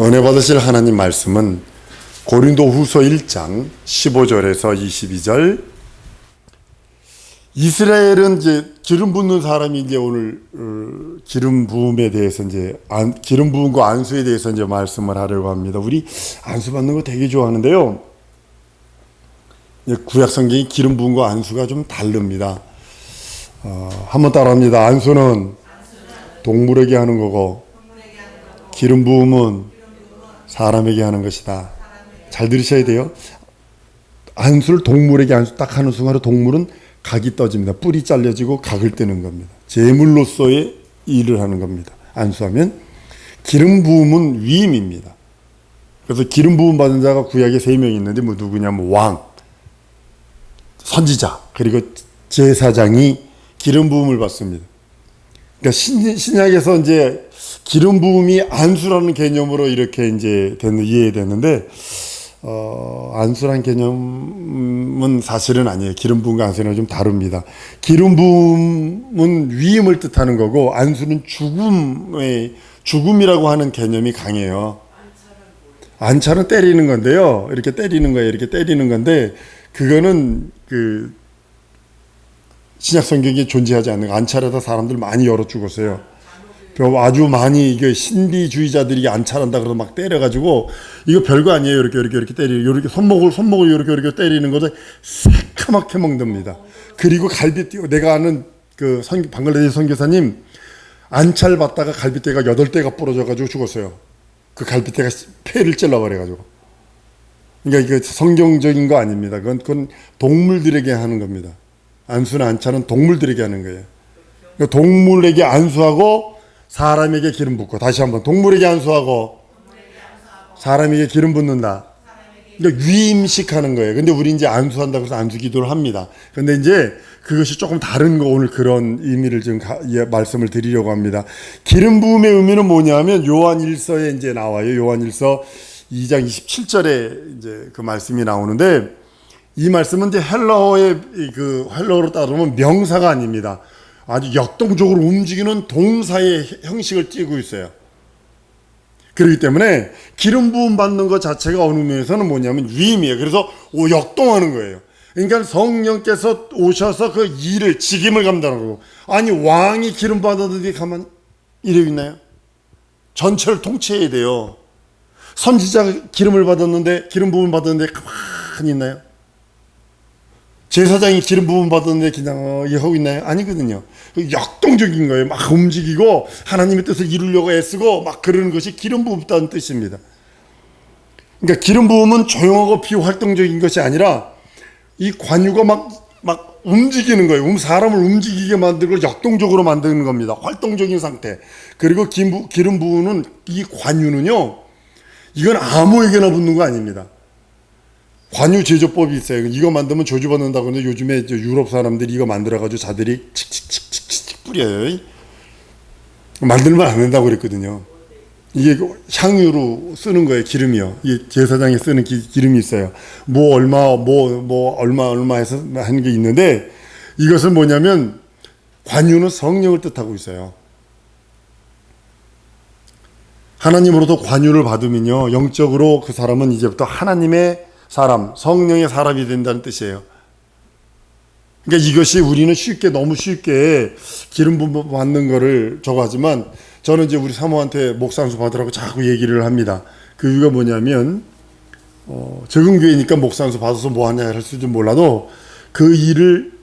은혜 받으실 하나님 말씀은 고린도후서 1장 15절에서 22절. 이스라엘은 이제 기름 붓는 사람이 이제 오늘 기름 부음에 대해서 이제 기름 부음과 안수에 대해서 이제 말씀을 하려고 합니다. 우리 안수 받는 거 되게 좋아하는데요. 구약 성경이 기름 부음과 안수가 좀 다릅니다. 한번 따라합니다. 안수는 동물에게 하는 거고 기름 부음은 사람에게 하는 것이다. 잘 들으셔야 돼요. 안수를 동물에게 안수 딱 하는 순간에 동물은 각이 떠집니다. 뿔이 잘려지고 각을 떼는 겁니다. 제물로서의 일을 하는 겁니다. 안수하면. 기름 부음은 위임입니다. 그래서 기름 부음 받은 자가 구약에 3명 있는데 뭐 누구냐면 왕, 선지자, 그리고 제사장이 기름 부음을 받습니다. 그러니까 신약에서 이제 기름 부음이 안수라는 개념으로 이렇게 이제 이해됐는데, 안수란 개념은 사실은 아니에요. 기름 부음과 안수는 좀 다릅니다. 기름 부음은 위임을 뜻하는 거고, 안수는 죽음이라고 하는 개념이 강해요. 안찰은 때리는 건데요. 이렇게 때리는 거예요. 이렇게 때리는 건데, 그거는 신약 성경에 존재하지 않는 거. 안찰하다 사람들 많이 열어 죽었어요. 아주 많이 이게 신비주의자들이 안찰한다 그러서 막 때려가지고 이거 별거 아니에요. 이렇게 때리고 이렇게 손목을 이렇게 때리는 것을 새카맣게 먹습니다. 그리고 갈비뼈, 내가 아는 방글라데시 선교사님 안찰 받다가 갈비뼈가 8대가 부러져가지고 죽었어요. 그 갈비뼈가 폐를 찔러버려가지고. 그러니까 이거 성경적인 거 아닙니다. 그건 동물들에게 하는 겁니다. 안수나 안찰은 동물들에게 하는 거예요. 그러니까 동물에게 안수하고 사람에게 기름 붓고, 다시 한번 동물에게 안수하고 사람에게 기름 붓는다. 그러니까 위임식 하는 거예요. 근데 우리 이제 안수한다고 해서 안수 기도를 합니다. 근데 이제 그것이 조금 다른 거, 오늘 그런 의미를 좀 말씀을 드리려고 합니다. 기름 부음의 의미는 뭐냐면 요한 1서에 이제 나와요. 요한 1서 2장 27절에 이제 그 말씀이 나오는데, 이 말씀은 이제 헬러어로 따르면 명사가 아닙니다. 아주 역동적으로 움직이는 동사의 형식을 띠고 있어요. 그렇기 때문에 기름 부음 받는 것 자체가 어느 면에서는 뭐냐면 위임이에요. 그래서 역동하는 거예요. 그러니까 성령께서 오셔서 그 일을, 직임을 감당하고, 아니 왕이 기름 받았는데 가만히 이러고 있나요? 전체를 통치해야 돼요. 선지자가 기름을 받았는데, 기름 부음 받았는데 가만히 있나요? 제사장이 기름 부음 받았는데 그냥 하고 있나요? 아니거든요. 역동적인 거예요. 막 움직이고 하나님의 뜻을 이루려고 애쓰고 막 그러는 것이 기름 부음다는 뜻입니다. 그러니까 기름 부음은 조용하고 비활동적인 것이 아니라 이 관유가 막 움직이는 거예요. 사람을 움직이게 만들고 역동적으로 만드는 겁니다. 활동적인 상태. 그리고 기름 부음은, 이 관유는요, 이건 아무에게나 붓는 거 아닙니다. 관유 제조법이 있어요. 이거 만들면 저주받는다고 하는데 요즘에 유럽 사람들이 이거 만들어가지고 자들이 칙칙칙칙칙 뿌려요. 만들면 안 된다고 그랬거든요. 이게 향유로 쓰는 거예요. 기름이요. 이 제사장에 쓰는 기름이 있어요. 얼마 해서 하는 게 있는데, 이것은 뭐냐면 관유는 성령을 뜻하고 있어요. 하나님으로부터 관유를 받으면요, 영적으로 그 사람은 이제부터 하나님의 사람, 성령의 사람이 된다는 뜻이에요. 그러니까 이것이 우리는 너무 쉽게 기름 부음 받는 거를 저거 하지만, 저는 이제 우리 사모한테 목사 안수 받으라고 자꾸 얘기를 합니다. 그 이유가 뭐냐면, 적은 교회니까 목사 안수 받아서 뭐 하냐 할 수도 몰라도 그 일을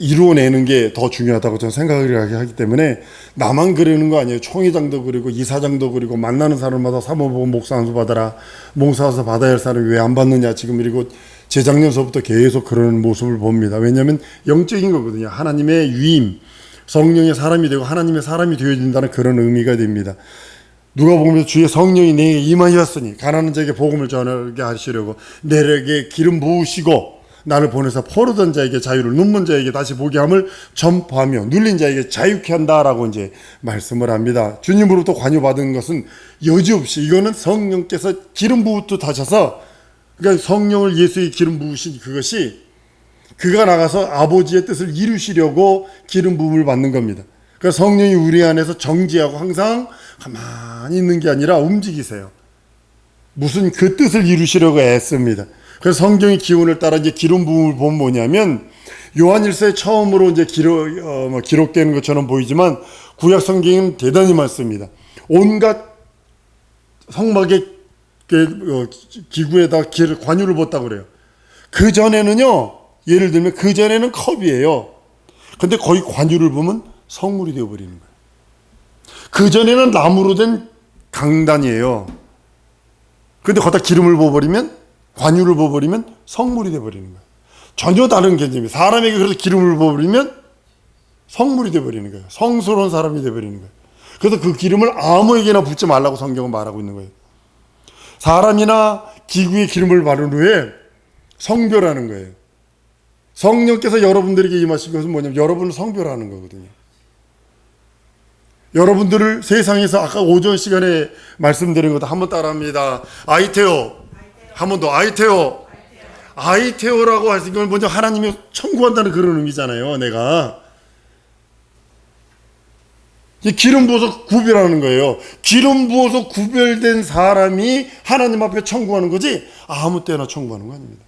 이루어내는 게 더 중요하다고 저는 생각을 하기 때문에, 나만 그러는 거 아니에요. 총회장도 그리고 이사장도 그리고 만나는 사람마다 사모보고 목사 안수 받아라, 목사 안수 받아야 할 사람이 왜 안 받느냐, 지금 그리고 재작년서부터 계속 그런 모습을 봅니다. 왜냐하면 영적인 거거든요. 하나님의 위임, 성령의 사람이 되고 하나님의 사람이 되어진다는 그런 의미가 됩니다. 누가복음에서 주의 성령이 내게 임하였으니 가난한 자에게 복음을 전하게 하시려고 내게 기름 부으시고 나를 보내서 포로된 자에게 자유를, 눈먼 자에게 다시 보게 함을 전파하며 눌린 자에게 자유케 한다라고 이제 말씀을 합니다. 주님으로부터 관유받은 것은 여지없이, 이거는 성령께서 기름 부으듯 하셔서, 그러니까 성령을 예수의 기름 부으신 그것이 그가 나가서 아버지의 뜻을 이루시려고 기름 부음을 받는 겁니다. 그러니까 성령이 우리 안에서 정지하고 항상 가만히 있는 게 아니라 움직이세요. 무슨 그 뜻을 이루시려고 애씁니다. 그래서 성경의 기운을 따라 이제 기름 부음을 보면 뭐냐면 요한일서에 처음으로 이제 기록되는 것처럼 보이지만 구약 성경은 대단히 많습니다. 온갖 성막의 기구에다 관유를 붓다고 그래요. 그 전에는요, 예를 들면 그 전에는 컵이에요. 근데 거의 관유를 보면 성물이 되어버리는 거예요. 그 전에는 나무로 된 강단이에요. 근데 거기다 기름을 부어버리면, 관유를 부어버리면 성물이 되어버리는 거예요. 전혀 다른 개념이에요. 사람에게 그래서 기름을 부어버리면 성물이 되어버리는 거예요. 성스러운 사람이 되어버리는 거예요. 그래서 그 기름을 아무에게나 붓지 말라고 성경은 말하고 있는 거예요. 사람이나 기구에 기름을 바른 후에 성별하는 거예요. 성령께서 여러분들에게 임하신 것은 뭐냐면 여러분을 성별하는 거거든요. 여러분들을 세상에서 아까 오전 시간에 말씀드린 것도 한번 따라합니다. 아이테오. 한 번 더 아이테오. 아이테오라고 하신 건 먼저 하나님이 청구한다는 그런 의미잖아요. 내가 기름 부어서 구별하는 거예요. 기름 부어서 구별된 사람이 하나님 앞에 청구하는 거지 아무 때나 청구하는 거 아닙니다.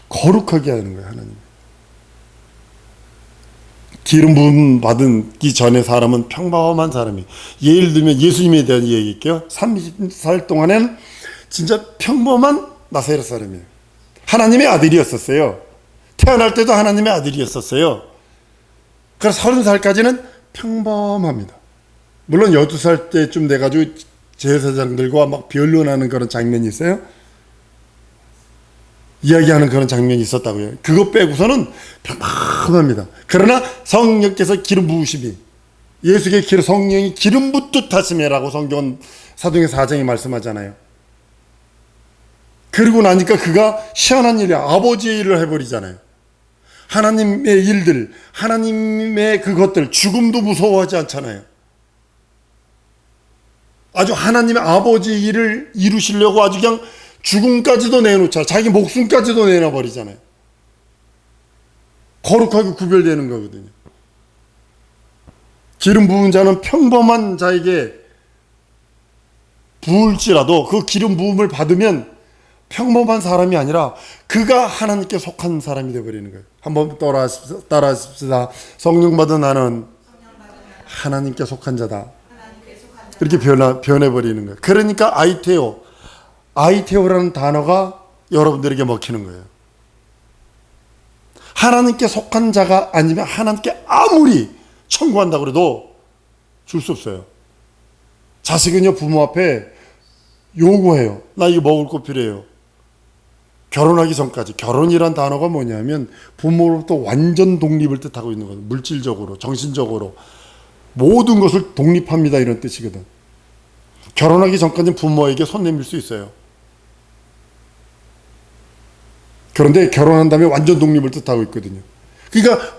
거룩하게 하는 거예요. 하나님. 기름 부음 받기 전에 사람은 평범한 사람이, 예를 들면 예수님에 대한 얘기할게요. 30살 동안에는 진짜 평범한 나사렛 사람이에요. 하나님의 아들이었었어요. 태어날 때도 하나님의 아들이었었어요. 그래서 30살까지는 평범합니다. 물론 12살 때쯤 돼가지고 제사장들과 막 변론하는 그런 장면이 있어요. 이야기하는 그런 장면이 있었다고요. 그거 빼고서는 평범합니다. 그러나 성령께서 기름 부으심이, 예수의 성령이 기름 붓듯 하심이라고 성경은 사도행전 4장에 말씀하잖아요. 그리고 나니까 그가 희한한 일이야. 아버지의 일을 해버리잖아요. 하나님의 일들, 하나님의 그것들, 죽음도 무서워하지 않잖아요. 아주 하나님의 아버지 일을 이루시려고 아주 그냥 죽음까지도 내놓자, 자기 목숨까지도 내놔버리잖아요. 거룩하게 구별되는 거거든요. 기름 부은 자는 평범한 자에게 부을지라도 그 기름 부음을 받으면 평범한 사람이 아니라 그가 하나님께 속한 사람이 되어버리는 거예요. 한번 따라하십시다. 성령 받은 나는 하나님께 속한 자다. 이렇게 변해버리는 거예요. 그러니까 아이테오라는 단어가 여러분들에게 먹히는 거예요. 하나님께 속한 자가 아니면 하나님께 아무리 청구한다고 해도 줄 수 없어요. 자식은요, 부모 앞에 요구해요. 나 이거 먹을 거 필요해요. 결혼하기 전까지. 결혼이란 단어가 뭐냐면 부모로부터 완전 독립을 뜻하고 있는 거예요. 물질적으로, 정신적으로 모든 것을 독립합니다, 이런 뜻이거든. 결혼하기 전까지는 부모에게 손 내밀 수 있어요. 그런데 결혼한 다음에 완전 독립을 뜻하고 있거든요. 그러니까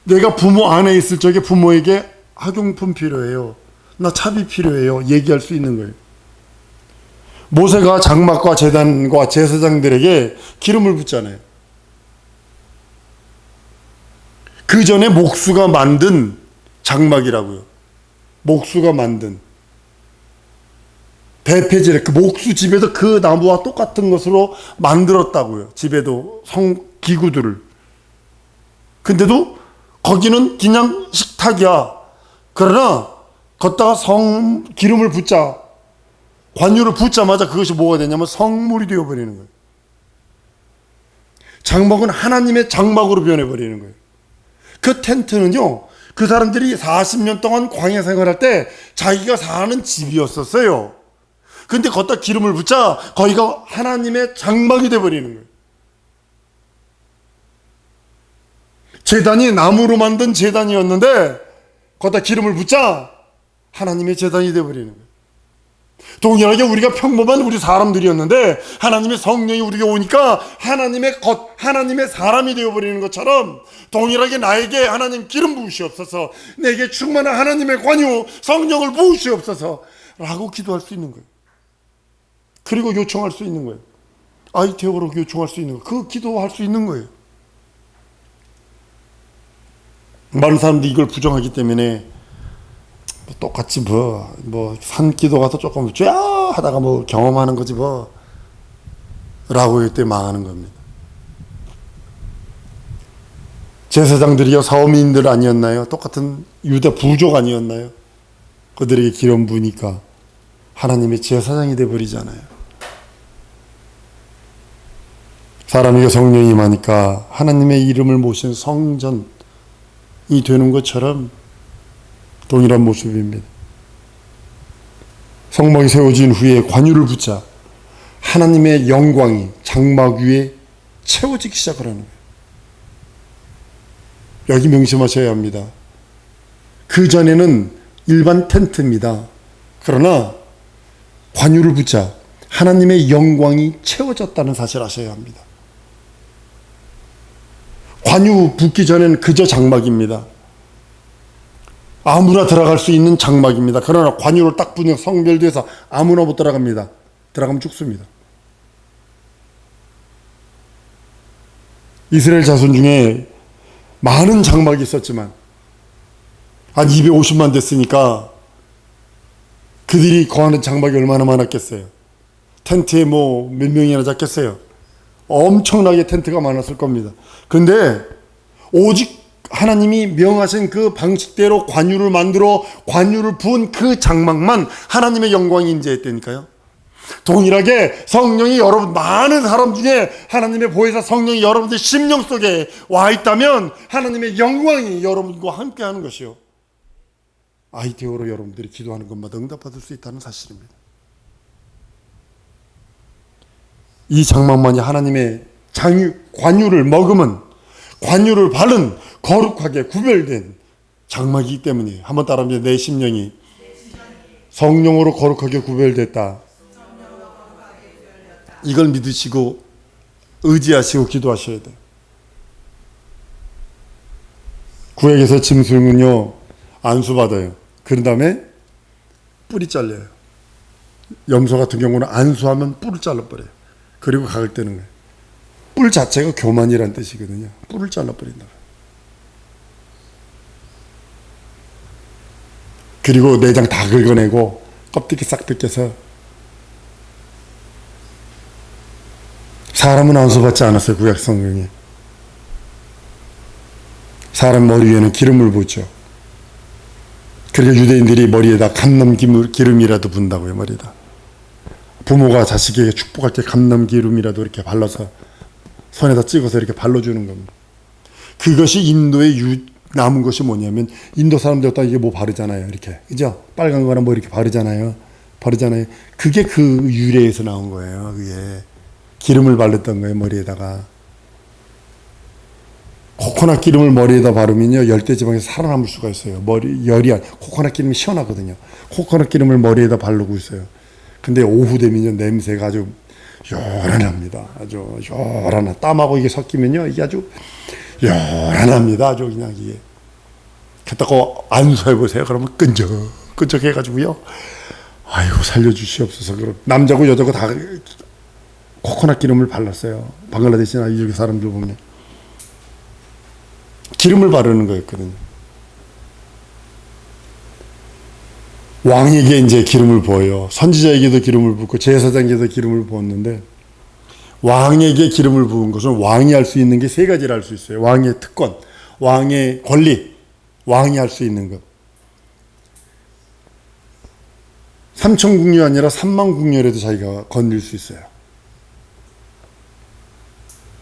내가 부모 안에 있을 적에 부모에게 학용품 필요해요, 나 차비 필요해요, 얘기할 수 있는 거예요. 모세가 장막과 제단과 제사장들에게 기름을 붓잖아요. 그 전에 목수가 만든 장막이라고요. 목수가 만든 배폐지를 그 목수 집에서 그 나무와 똑같은 것으로 만들었다고요. 집에도 기구들을. 근데도 거기는 그냥 식탁이야. 그러나 걷다가 기름을 붓자, 관유를 붓자마자 그것이 뭐가 되냐면 성물이 되어버리는 거예요. 장막은 하나님의 장막으로 변해버리는 거예요. 그 텐트는요, 그 사람들이 40년 동안 광야 생활할 때 자기가 사는 집이었었어요. 근데 걷다 기름을 붓자 거기가 하나님의 장막이 되어버리는 거예요. 제단이 나무로 만든 제단이었는데 걷다 기름을 붓자 하나님의 제단이 되어버리는 거예요. 동일하게 우리가 평범한 우리 사람들이었는데 하나님의 성령이 우리에게 오니까 하나님의 사람이 되어버리는 것처럼 동일하게 나에게 하나님 기름 부으시옵소서, 내게 충만한 하나님의 관유 성령을 부으시옵소서 라고 기도할 수 있는 거예요. 그리고 요청할 수 있는 거예요. 아이테오로 요청할 수 있는 거예요. 그 기도할 수 있는 거예요. 많은 사람들이 이걸 부정하기 때문에 뭐 똑같이 뭐 산기도 가서 조금 쫙 하다가 뭐 경험하는 거지 뭐 라고 이때 망하는 겁니다. 제사장들이요 사오민들 아니었나요? 똑같은 유대 부족 아니었나요? 그들에게 기름 부으니까 하나님의 제사장이 되어버리잖아요. 사람에게 성령이 임하니까 하나님의 이름을 모신 성전이 되는 것처럼 동일한 모습입니다. 성막이 세워진 후에 관유를 붙자 하나님의 영광이 장막 위에 채워지기 시작을 하는 거예요. 여기 명심하셔야 합니다. 그 전에는 일반 텐트입니다. 그러나 관유를 붙자 하나님의 영광이 채워졌다는 사실을 아셔야 합니다. 관유 붙기 전에는 그저 장막입니다. 아무나 들어갈 수 있는 장막입니다. 그러나 관유를 딱 붙는 성별도에서 아무나 못 들어갑니다. 들어가면 죽습니다. 이스라엘 자손 중에 많은 장막이 있었지만 한 250만 됐으니까 그들이 거하는 장막이 얼마나 많았겠어요. 텐트에 뭐 몇 명이나 잡겠어요. 엄청나게 텐트가 많았을 겁니다. 근데 오직 하나님이 명하신 그 방식대로 관유를 만들어 관유를 부은 그 장막만 하나님의 영광이 임재했다니까요. 동일하게 성령이 여러분 많은 사람 중에 하나님의 보혜사 성령이 여러분들 심령 속에 와 있다면 하나님의 영광이 여러분과 함께 하는 것이요 아이디어로 여러분들이 기도하는 것마다 응답받을 수 있다는 사실입니다. 이 장막만이 하나님의 관유를 머금은 관유를 바른 거룩하게 구별된 장막이기 때문이에요. 한번 따라하면 내 심령이 성령으로 거룩하게 구별됐다. 이걸 믿으시고 의지하시고 기도하셔야 돼요. 구약에서 짐승은요 안수받아요. 그런 다음에 뿔이 잘려요. 염소 같은 경우는 안수하면 뿔을 잘라버려요. 그리고 가격되는 거예요. 뿔 자체가 교만이라는 뜻이거든요. 뿔을 잘라버린다. 그리고 내장 다 긁어내고 껍데기 싹 벗겨서 사람은 안수받지 않았어요. 구약 성경에. 사람 머리 위에는 기름을 붓죠. 그러니까 유대인들이 머리에다 감람기름이라도 분다고요. 머리에다. 부모가 자식에게 축복할 때 감람기름이라도 이렇게 발라서 손에다 찍어서 이렇게 발라주는 겁니다. 그것이 인도의 남은 것이 뭐냐면 인도 사람들 다 이게 뭐 바르잖아요. 이렇게 그죠? 빨간 거나 뭐 이렇게 바르잖아요. 그게 그 유래에서 나온 거예요. 그게 기름을 바르던 거예요. 머리에다가. 코코넛 기름을 머리에다 바르면요 열대지방에서 살아남을 수가 있어요. 코코넛 기름이 시원하거든요. 코코넛 기름을 머리에다 바르고 있어요. 근데 오후 되면요 냄새가 아주 요란합니다. 아주 요란하. 땀하고 이게 섞이면요 이게 아주 요란합니다. 아주 그냥 이게. 그렇다고 안수해 보세요. 그러면 끈적 해가지고요. 아이고 살려주시옵소서. 그럼 남자고 여자고 다 코코넛 기름을 발랐어요. 방글라데시나 이쪽 사람들 보면 기름을 바르는 거였거든요. 왕에게 이제 기름을 부어요. 선지자에게도 기름을 붓고 제사장에게도 기름을 부었는데 왕에게 기름을 부은 것은 왕이 할 수 있는 게 세 가지를 할 수 있어요. 왕의 특권, 왕의 권리, 왕이 할 수 있는 것. 3천 국녀 아니라 3만 국녀라도 자기가 건릴 수 있어요.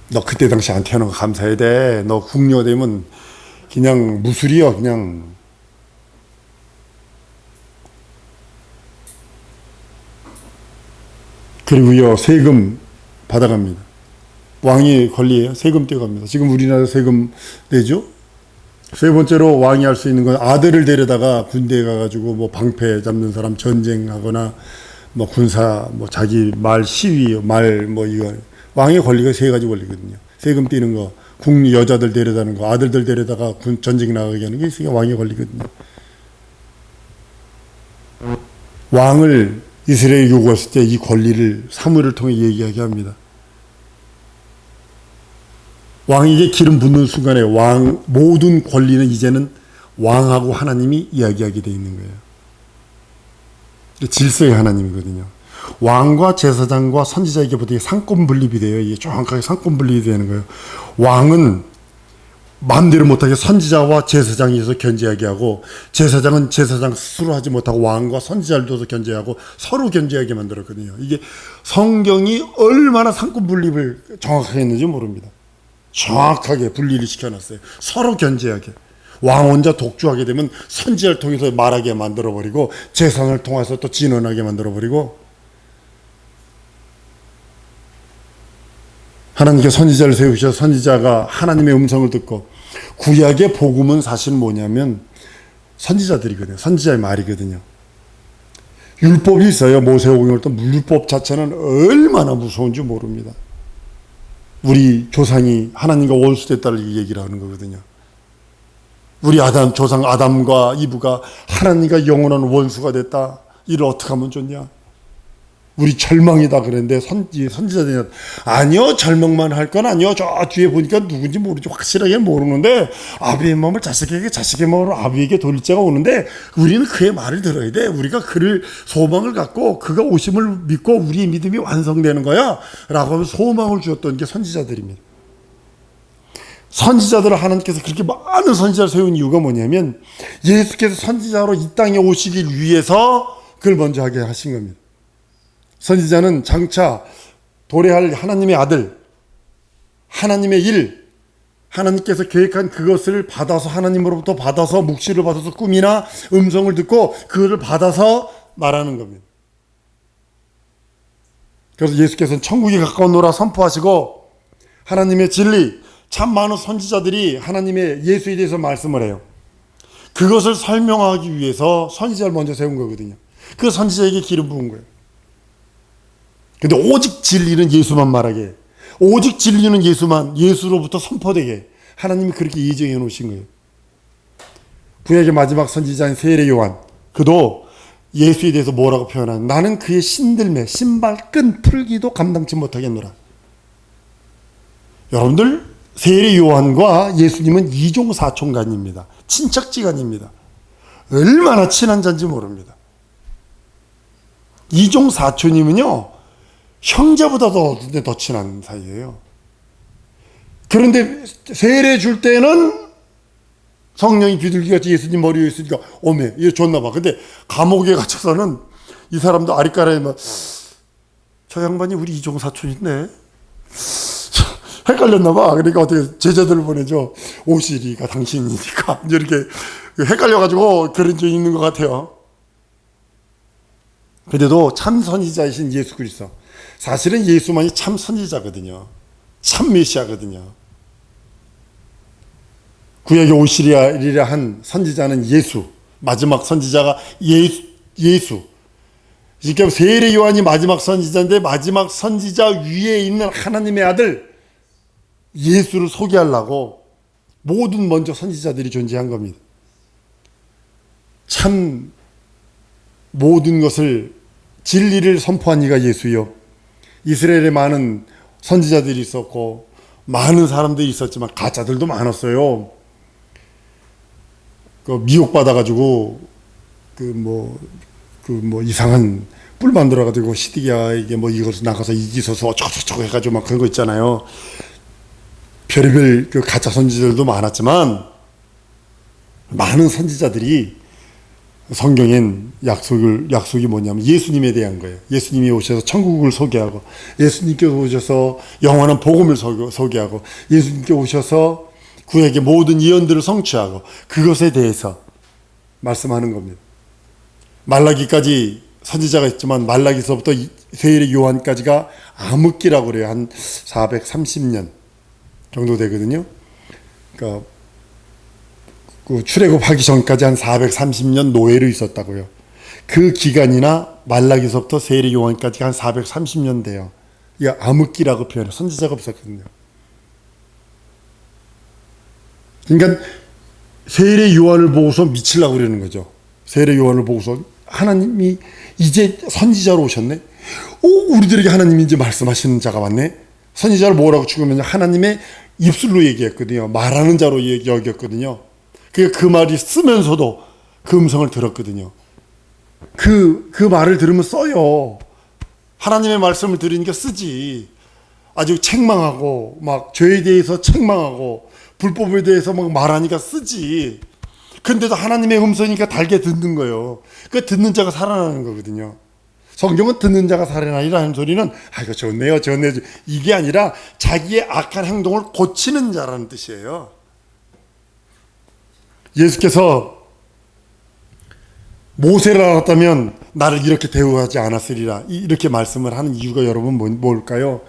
너 그때 당시 안 태어난 거 감사해야 돼. 너 국녀 되면 그냥 무술이여. 그냥 그리고요 세금 받아갑니다. 왕이 권리예요. 세금 떼갑니다. 지금 우리나라 세금 내죠. 세 번째로 왕이 할 수 있는 건 아들을 데려다가 군대에 가가지고 뭐 방패 잡는 사람 전쟁하거나 뭐 군사 뭐 자기 말 시위 말 뭐 이거 왕의 권리가 세 가지 권리거든요. 세금 떼는 거, 국리 여자들 데려다는 거, 아들들 데려다가 전쟁 나가게 하는 게 있으니까 왕의 권리거든요. 왕을 이스라엘이 요구했을 때 이 권리를 사무엘을 통해 얘기하게 합니다. 왕에게 기름 붓는 순간에 모든 권리는 이제는 왕하고 하나님이 이야기하게 돼 있는 거예요. 질서의 하나님이거든요. 왕과 제사장과 선지자에게 보통 상권 분립이 돼요. 이게 정확하게 상권 분립이 되는 거예요. 왕은 마음대로 못하게 선지자와 제사장이 있어서 견제하게 하고, 제사장은 제사장 스스로 하지 못하고 왕과 선지자를 둬서 견제하고 서로 견제하게 만들었거든요. 이게 성경이 얼마나 상권 분립을 정확하게 했는지 모릅니다. 정확하게 분리를 시켜놨어요. 서로 견제하게. 왕 혼자 독주하게 되면 선지자를 통해서 말하게 만들어버리고, 제사장을 통해서 또 진언하게 만들어버리고, 하나님께 선지자를 세우셔서 선지자가 하나님의 음성을 듣고, 구약의 복음은 사실 뭐냐면 선지자들이거든요. 선지자의 말이거든요. 율법이 있어요. 모세오경을 또 율법 자체는 얼마나 무서운지 모릅니다. 우리 조상이 하나님과 원수됐다를 얘기를 하는 거거든요. 우리 조상 아담과 이브가 하나님과 영원한 원수가 됐다. 이를 어떻게 하면 좋냐? 우리 절망이다 그랬는데 선지자들이 아니요, 절망만 할 건 아니요. 저 뒤에 보니까 누군지 모르죠. 확실하게 모르는데 아비의 마음을 자식에게, 자식의 마음을 아비에게 돌릴 때가 오는데 우리는 그의 말을 들어야 돼. 우리가 그를 소망을 갖고 그가 오심을 믿고 우리의 믿음이 완성되는 거야 라고 하면서 소망을 주었던 게 선지자들입니다. 선지자들을 하나님께서 그렇게 많은 선지자를 세운 이유가 뭐냐면 예수께서 선지자로 이 땅에 오시길 위해서 그걸 먼저 하게 하신 겁니다. 선지자는 장차 도래할 하나님의 아들, 하나님의 일, 하나님께서 계획한 그것을 받아서, 하나님으로부터 받아서, 묵시를 받아서 꿈이나 음성을 듣고 그것을 받아서 말하는 겁니다. 그래서 예수께서는 천국이 가까운노라 선포하시고, 하나님의 진리, 참 많은 선지자들이 하나님의 예수에 대해서 말씀을 해요. 그것을 설명하기 위해서 선지자를 먼저 세운 거거든요. 그 선지자에게 기름 부은 거예요. 근데 오직 진리는 예수만 말하게, 오직 진리는 예수로부터 선포되게 하나님이 그렇게 예정해 놓으신 거예요. 구약의 마지막 선지자인 세례 요한, 그도 예수에 대해서 뭐라고 표현하는, 나는 그의 신들매 신발끈 풀기도 감당치 못하겠노라. 여러분들, 세례 요한과 예수님은 이종사촌간입니다. 친척지간입니다. 얼마나 친한 자인지 모릅니다. 이종사촌이면요 형제보다도 더 친한 사이예요. 그런데 세례 줄 때는 성령이 비둘기같이 예수님 머리 위에 있으니까 오메 이거 줬나 봐. 근데 감옥에 갇혀서는 이 사람도 아리까라에 막, 저 양반이 우리 이종 사촌인데 헷갈렸나 봐. 그러니까 어떻게 제자들을 보내죠. 오시리가 당신이니까 이렇게 헷갈려가지고 그런 적이 있는 것 같아요. 그래도 참 선지자이신 예수 그리스도, 사실은 예수만이 참 선지자거든요. 참 메시아거든요. 구약에 오시리라 한 선지자는 예수, 마지막 선지자가 예수. 그러니까 세례 요한이 마지막 선지자인데 마지막 선지자 위에 있는 하나님의 아들 예수를 소개하려고 모든 먼저 선지자들이 존재한 겁니다. 참 모든 것을 진리를 선포한 이가 예수요. 이스라엘에 많은 선지자들이 있었고 많은 사람들이 있었지만 가짜들도 많았어요. 미혹받아가지고 이상한 뿔 만들어가지고 시디기아에게 이것을 나가서 이기소서 어쩌고저쩌고 해가지고 막 그런 거 있잖아요. 별의별 가짜 선지자들도 많았지만 많은 선지자들이 성경엔 약속이 뭐냐면 예수님에 대한 거예요. 예수님이 오셔서 천국을 소개하고, 예수님께서 오셔서 영원한 복음을 소개하고, 예수님께 오셔서 구약의 모든 예언들을 성취하고, 그것에 대해서 말씀하는 겁니다. 말라기까지 선지자가 있지만 말라기서부터 세례 요한까지가 암흑기라고 그래요. 한 430년 정도 되거든요. 그러니까 그 출애굽하기 전까지 한 430년 노예로 있었다고요. 그 기간이나 말라기서부터 세례 요한까지 한 430년 돼요. 이게 암흑기라고 표현해요. 선지자가 없었거든요. 그러니까 세례 요한을 보고서 미치려고 그러는 거죠. 세례 요한을 보고서 하나님이 이제 선지자로 오셨네. 우리들에게 하나님이 이제 말씀하시는 자가 왔네. 선지자를 뭐라고 죽으면 하나님의 입술로 얘기했거든요. 말하는 자로 여겼거든요. 그 말이 쓰면서도 그 음성을 들었거든요. 그 말을 들으면 써요. 하나님의 말씀을 들으니까 쓰지. 아주 책망하고 막 죄에 대해서 책망하고 불법에 대해서 막 말하니까 쓰지. 근데도 하나님의 음성이니까 달게 듣는 거예요. 그 듣는 자가 살아나는 거거든요. 성경은 듣는 자가 살아나리라는 소리는 이거 좋네요. 이게 아니라 자기의 악한 행동을 고치는 자라는 뜻이에요. 예수께서 모세를 알았다면 나를 이렇게 대우하지 않았으리라 이렇게 말씀을 하는 이유가 여러분 뭘까요?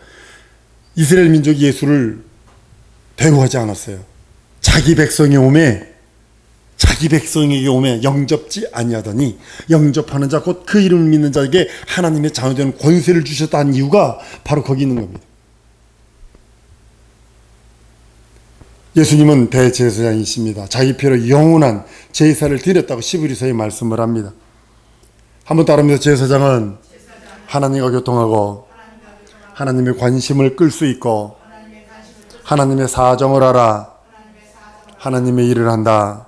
이스라엘 민족이 예수를 대우하지 않았어요. 자기 백성에게 오매 영접지 아니하더니 영접하는 자 곧 그 이름을 믿는 자에게 하나님의 자녀되는 권세를 주셨다는 이유가 바로 거기 있는 겁니다. 예수님은 대제사장이십니다. 자기 피로 영원한 제사를 드렸다고 시브리서에 말씀을 합니다. 한번 따라하면서 제사장은 하나님과 교통하고 하나님의 관심을 끌 수 있고 하나님의 사정을 알아 하나님의 일을 한다.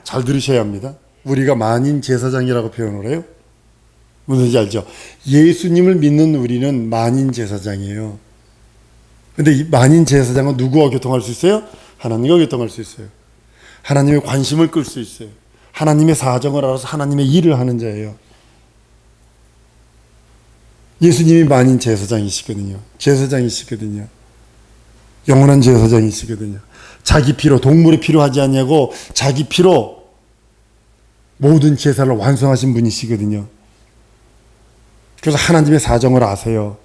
잘 들으셔야 합니다. 우리가 만인 제사장이라고 표현을 해요. 무슨지 알죠? 예수님을 믿는 우리는 만인 제사장이에요. 근데 이 만인 제사장은 누구와 교통할 수 있어요? 하나님과 교통할 수 있어요. 하나님의 관심을 끌 수 있어요. 하나님의 사정을 알아서 하나님의 일을 하는 자예요. 예수님이 만인 제사장이시거든요. 영원한 제사장이시거든요. 자기 피로, 동물의 피로 하지 않냐고 자기 피로 모든 제사를 완성하신 분이시거든요. 그래서 하나님의 사정을 아세요.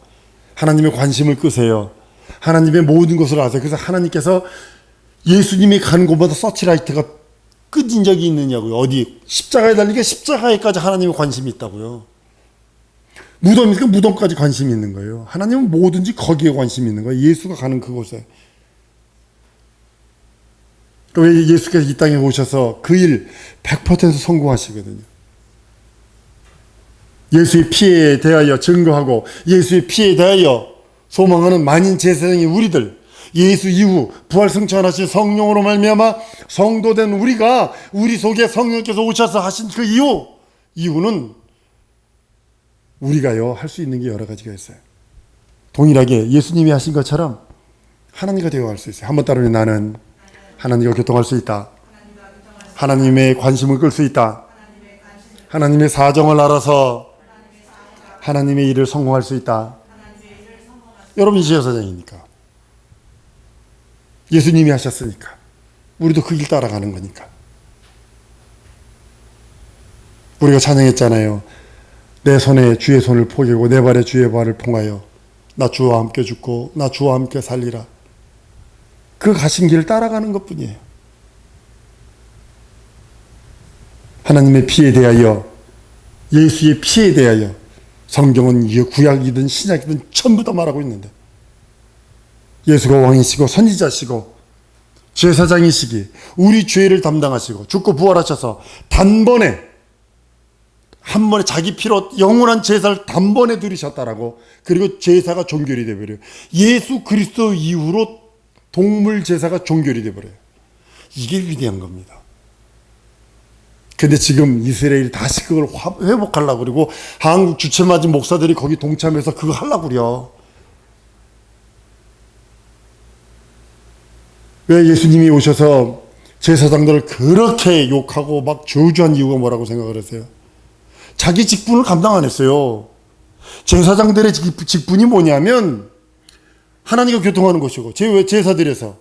하나님의 관심을 끄세요. 하나님의 모든 것을 아세요. 그래서 하나님께서 예수님이 가는 곳마다 서치라이트가 끄진 적이 있느냐고요. 어디? 십자가에 달리게 십자가에까지 하나님의 관심이 있다고요. 무덤이니까 무덤까지 관심이 있는 거예요. 하나님은 뭐든지 거기에 관심이 있는 거예요. 예수가 가는 그곳에. 왜 예수께서 이 땅에 오셔서 그 일 100% 성공하시거든요. 예수의 피에 대하여 증거하고 예수의 피에 대하여 소망하는 만인 제사장이 우리들, 예수 이후 부활 승천하신 성령으로 말미암아 성도된 우리가 우리 속에 성령께서 오셔서 하신 그 이유는 우리가요 할 수 있는 게 여러 가지가 있어요. 동일하게 예수님이 하신 것처럼 하나님과 대화할 수 있어요. 한번 따르면 나는 하나님과 교통할 수 있다. 하나님의 관심을 끌 수 있다. 하나님의 사정을 알아서 하나님의 일을 성공할 수 있다. 여러분이 제사장이니까. 예수님이 하셨으니까. 우리도 그 길 따라가는 거니까. 우리가 찬양했잖아요. 내 손에 주의 손을 포개고 내 발에 주의 발을 봉하여 나 주와 함께 죽고 나 주와 함께 살리라. 그 가신 길을 따라가는 것뿐이에요. 하나님의 피에 대하여, 예수의 피에 대하여 성경은 구약이든 신약이든 전부 다 말하고 있는데 예수가 왕이시고 선지자시고 제사장이시기 우리 죄를 담당하시고 죽고 부활하셔서 단번에 한 번에 자기 피로 영원한 제사를 단번에 드리셨다라고. 그리고 제사가 종결이 되어버려요. 예수 그리스도 이후로 동물 제사가 종결이 되어버려요. 이게 위대한 겁니다. 근데 지금 이스라엘이 다시 그걸 회복하려고 그러고 한국 주체 맞은 목사들이 거기 동참해서 그거 하려고 그래요. 왜 예수님이 오셔서 제사장들을 그렇게 욕하고 막 저주한 이유가 뭐라고 생각을 하세요? 자기 직분을 감당 안 했어요. 제사장들의 직분이 뭐냐면 하나님과 교통하는 것이고 제사드려서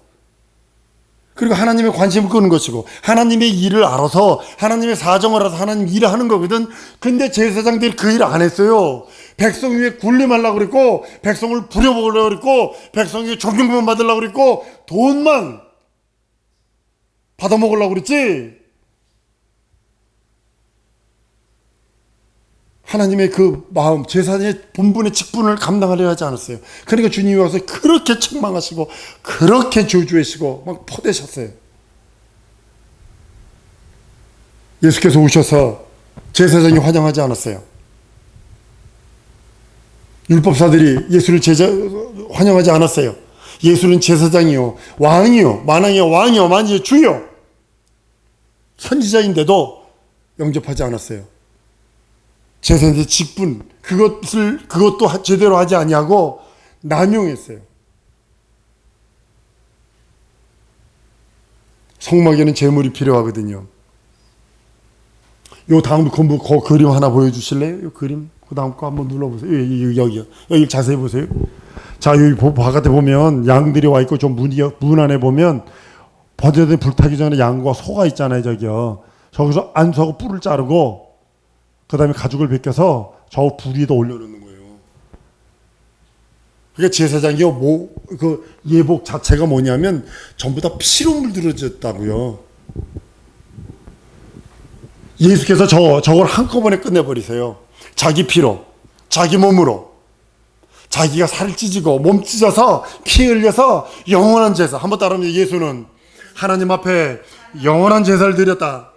그리고 하나님의 관심을 끄는 것이고 하나님의 일을 알아서 하나님의 사정을 알아서 하나님 일을 하는 거거든. 근데 제사장들이 그 일을 안 했어요. 백성 위에 군림하려고 그랬고 백성을 부려먹으려고 그랬고 백성 위에 존경만 받으려고 그랬고 돈만 받아먹으려고 그랬지. 하나님의 그 마음, 제사장의 본분의 직분을 감당하려 하지 않았어요. 그러니까 주님이 와서 그렇게 책망하시고 그렇게 저주하시고 막 퍼대셨어요. 예수께서 오셔서 제사장이 환영하지 않았어요. 율법사들이 예수를 환영하지 않았어요. 예수는 제사장이요, 왕이요, 만왕의 왕이요, 만주의 주요, 선지자인데도 영접하지 않았어요. 제사장의 직분, 그것도 제대로 하지 아니하고 남용했어요. 성막에는 제물이 필요하거든요. 요 다음 그 그림 하나 보여주실래요? 요 그림 그 다음 거 한번 눌러보세요. 여기 자세히 보세요. 자, 여기 바깥에 보면 양들이 와 있고 좀 문 안에 보면 버려진 불타기 전에 양과 소가 있잖아요. 저기요. 저기서 안수하고 뿔을 자르고 그 다음에 가죽을 벗겨서 저 불 위에다 올려놓는 거예요. 그러니까 제사장이 그 예복 자체가 뭐냐면 전부 다 피로 물들어졌다고요. 예수께서 저걸 한꺼번에 끝내버리세요. 자기 피로, 자기 몸으로, 자기가 살을 찢고 몸 찢어서 피 흘려서 영원한 제사. 한번 따라하면 예수는 하나님 앞에 영원한 제사를 드렸다.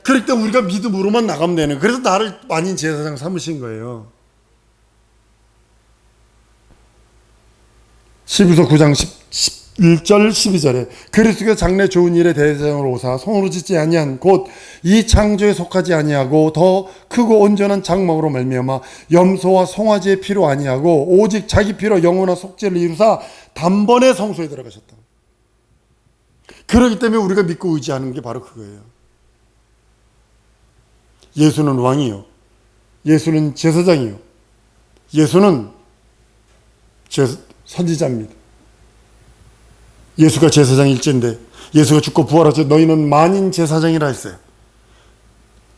그럴 때 우리가 믿음으로만 나가면 되는. 그래서 나를 만인 제사장 삼으신 거예요. 12서 9장 1절 12절에 그리스도께서 장래 좋은 일에 대제사장으로 오사 손으로 짓지 아니한 곧 이 창조에 속하지 아니하고 더 크고 온전한 장막으로 말미암아 염소와 송아지의 피로 아니하고 오직 자기 피로 영원한 속죄를 이루사 단번에 성소에 들어가셨다. 그렇기 때문에 우리가 믿고 의지하는 게 바로 그거예요. 예수는 왕이요, 예수는 제사장이요, 예수는 선지자입니다. 예수가 제사장일진데 예수가 죽고 부활하셔서 너희는 만인 제사장이라 했어요.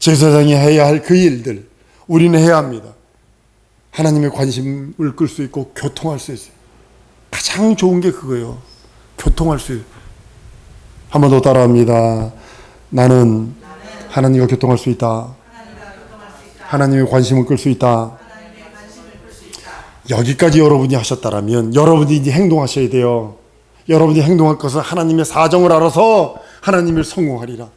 제사장이 해야 할 그 일들 우리는 해야 합니다. 하나님의 관심을 끌 수 있고 교통할 수 있어요. 가장 좋은 게 그거예요. 교통할 수 있어요. 한 번 더 따라합니다. 나는 하나님과 교통할 수 있다. 하나님의 관심을 끌 수 있다. 여기까지 여러분이 하셨다라면 여러분이 이제 행동하셔야 돼요. 여러분이 행동할 것은 하나님의 사정을 알아서 하나님을 성공하리라.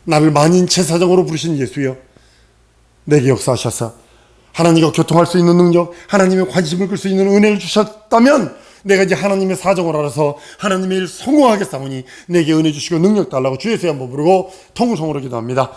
나를 만인 제사장으로 부르신 예수여, 내게 역사하셔서 하나님과 교통할 수 있는 능력, 하나님의 관심을 끌 수 있는 은혜를 주셨다면 내가 이제 하나님의 사정을 알아서 하나님의 일 성공하겠사오니 내게 은혜 주시고 능력 달라고 주 예수의 한번 부르고 통성으로 기도합니다.